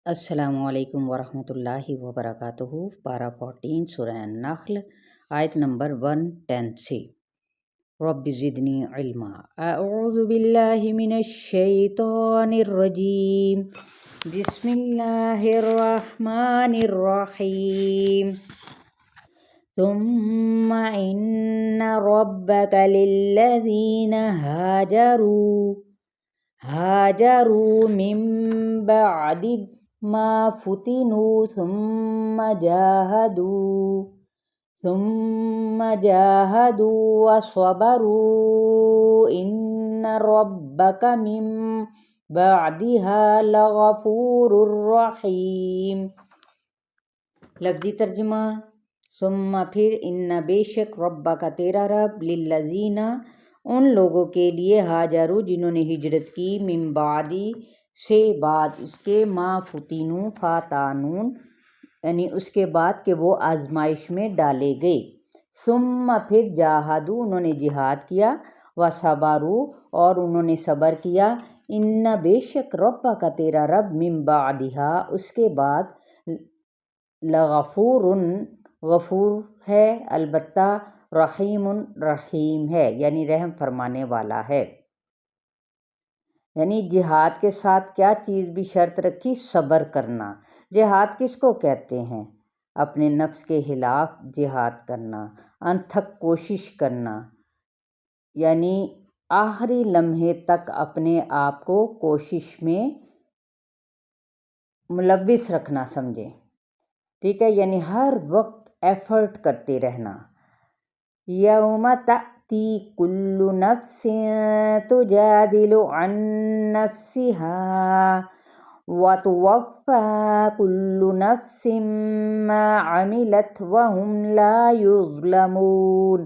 السلام علیکم ورحمۃ اللہ وبرکاتہ۔ پارہ 14 سورہ النحل آیت نمبر 110 سے۔ رب زدنی علما۔ اعوذ باللہ من الشیطان الرجیم، بسم اللہ الرحمن الرحیم۔ ثم ان ربک للذین هاجروا من بعد ما فتنوا ثم جاهدوا وصبروا ان ربك من بعدها لغفور رحیم۔ لفظی ترجمہ۔ ثم پھر، ان بے شک، ربک تیرا رب، للذین ان لوگوں کے لیے، ہاجروا جنہوں نے ہجرت کی، من بعدی سے بعد اس کے، ما فتنوا فاتانون یعنی اس کے بعد کہ وہ آزمائش میں ڈالے گئے، ثم پھر، جاہدوا انہوں نے جہاد کیا، وصبروا اور انہوں نے صبر کیا، ان بے شک، ربک تیرا رب، من بعدہا اس کے بعد، لغفور غفور ہے، البتہ، رحیم رحیم ہے یعنی رحم فرمانے والا ہے۔ یعنی جہاد کے ساتھ کیا چیز بھی شرط رکھی؟ صبر کرنا۔ جہاد کس کو کہتے ہیں؟ اپنے نفس کے خلاف جہاد کرنا، انتھک کوشش کرنا، یعنی آخری لمحے تک اپنے آپ کو کوشش میں ملوث رکھنا، سمجھیں، ٹھیک ہے، یعنی ہر وقت ایفرٹ کرتے رہنا۔ یوم تأتی کل نفس تجادل عن نفسها وتوفى كل نفس ما عملت وهم لا يظلمون۔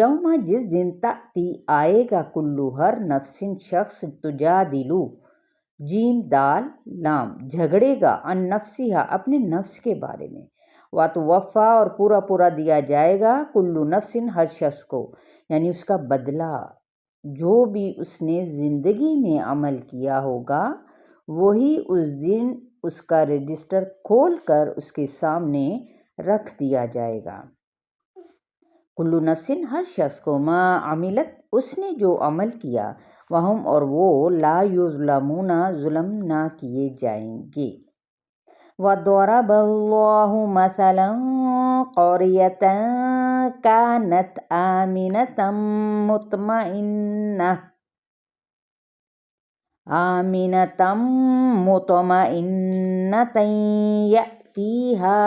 یوم جس دن، تأتی آئے گا، کلو ہر، نفس شخص، تجادلو جیم دال لام جھگڑے گا، عن نفسہا اپنے نفس کے بارے میں، وتوفیٰ اور پورا پورا دیا جائے گا، کلو نفس ہر شخص کو، یعنی اس کا بدلہ، جو بھی اس نے زندگی میں عمل کیا ہوگا وہی اس دن اس کا رجسٹر کھول کر اس کے سامنے رکھ دیا جائے گا۔ کلو نفس ہر شخص کو، ما عملت اس نے جو عمل کیا، وہم اور وہ، لا یظلمون ظلم نہ کیے جائیں گے۔ وَضَرَبَ اللَّهُ مَثَلًا قَرْيَةً كَانَتْ آمِنَةً مُطْمَئِنَّةً يَأْتِيهَا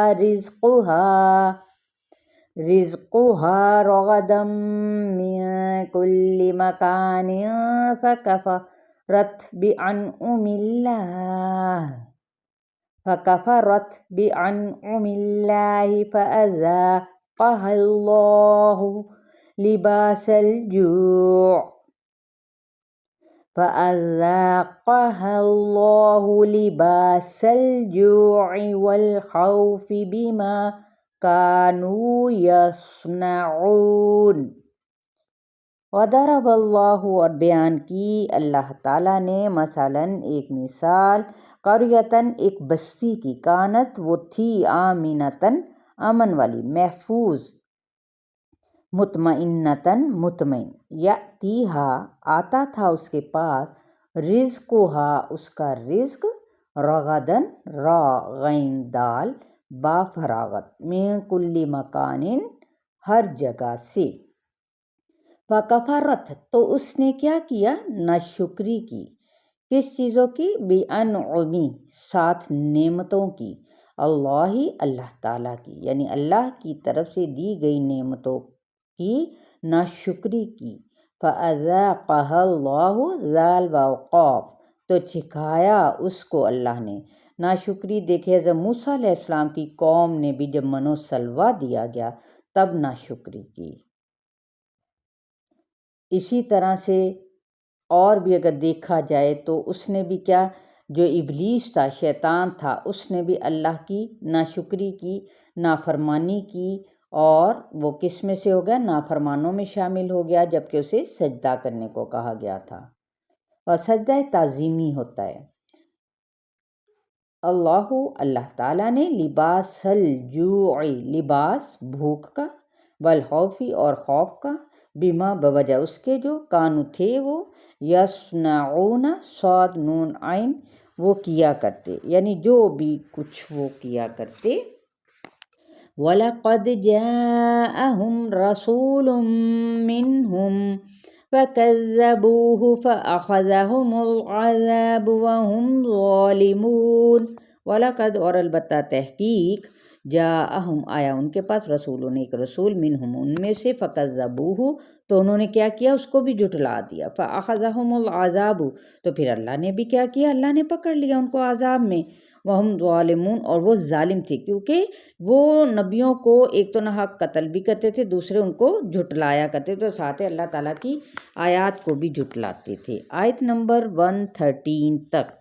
رزقها رغدا من كل مكان فكفرت بأنعم الله فأذاقها الله لباس الجوع والخوف بما كانوا يصنعون۔ وضرب اللہ اور بیان کی اللہ تعالیٰ نے، مثلاً ایک مثال، قریۃً ایک بستی کی، کانت وہ تھی، آمنةً امن والی، محفوظ، مطمئنةً مطمئن، یأتیہا آتا تھا اس کے پاس، رزقہا اس کا رزق، رغداً را غین دال با فراغت، من کل مکان ہر جگہ سے، فکفرت تو اس نے کیا کیا؟ ناشکری کی، کس چیزوں کی؟ بِأَنْعُمِ ساتھ نعمتوں کی، اللہ تعالیٰ کی، یعنی اللہ کی طرف سے دی گئی نعمتوں کی ناشکری کی، فَأَذَاقَهَا اللَّهُ ذال وقاف تو چکھایا اس کو اللہ نے ناشکری۔ دیکھے حضرت موسیٰ علیہ السلام کی قوم نے بھی جب منو سلویٰ دیا گیا تب ناشکری کی۔ اسی طرح سے اور بھی اگر دیکھا جائے تو اس نے بھی کیا، جو ابلیس تھا، شیطان تھا، اس نے بھی اللہ کی ناشکری کی، نافرمانی کی، اور وہ کس میں سے ہو گیا؟ نافرمانوں میں شامل ہو گیا، جبکہ اسے سجدہ کرنے کو کہا گیا تھا، اور سجدہ تعظیمی ہوتا ہے۔ اللہ اللہ تعالیٰ نے لباس الجوع لباس بھوک کا والخوفی اور خوف کا بما بوجہ اس کے جو کانو تھے وہ یصنعون صاد نون عین وہ کیا کرتے یعنی جو بھی کچھ وہ کیا کرتے وَلَقَدْ جَاءَهُمْ رَسُولٌ مِّنْهُمْ فَكَذَّبُوهُ فَأَخَذَهُمُ الْعَذَابُ وَهُمْ ظَالِمُونَ وَلَقَدْ اور البتہ تحقیق جاءہم آیا ان کے پاس رسولوں نے ایک رسول منہم ان میں سے فَكَذَّبُوهُ تو انہوں نے کیا کیا اس کو بھی جھٹلا دیا فَأَخَذَهُمُ الْعَذَابُ تو پھر اللہ نے بھی کیا کیا اللہ نے پکڑ لیا ان کو عذاب میں وہم ظالمون اور وہ ظالم تھے کیونکہ وہ نبیوں کو ایک تو نہ حق قتل بھی کرتے تھے دوسرے ان کو جھٹلایا کرتے تھے تو ساتھ اللہ تعالیٰ کی آیات کو بھی جھٹلاتے تھے آیت نمبر 113 تک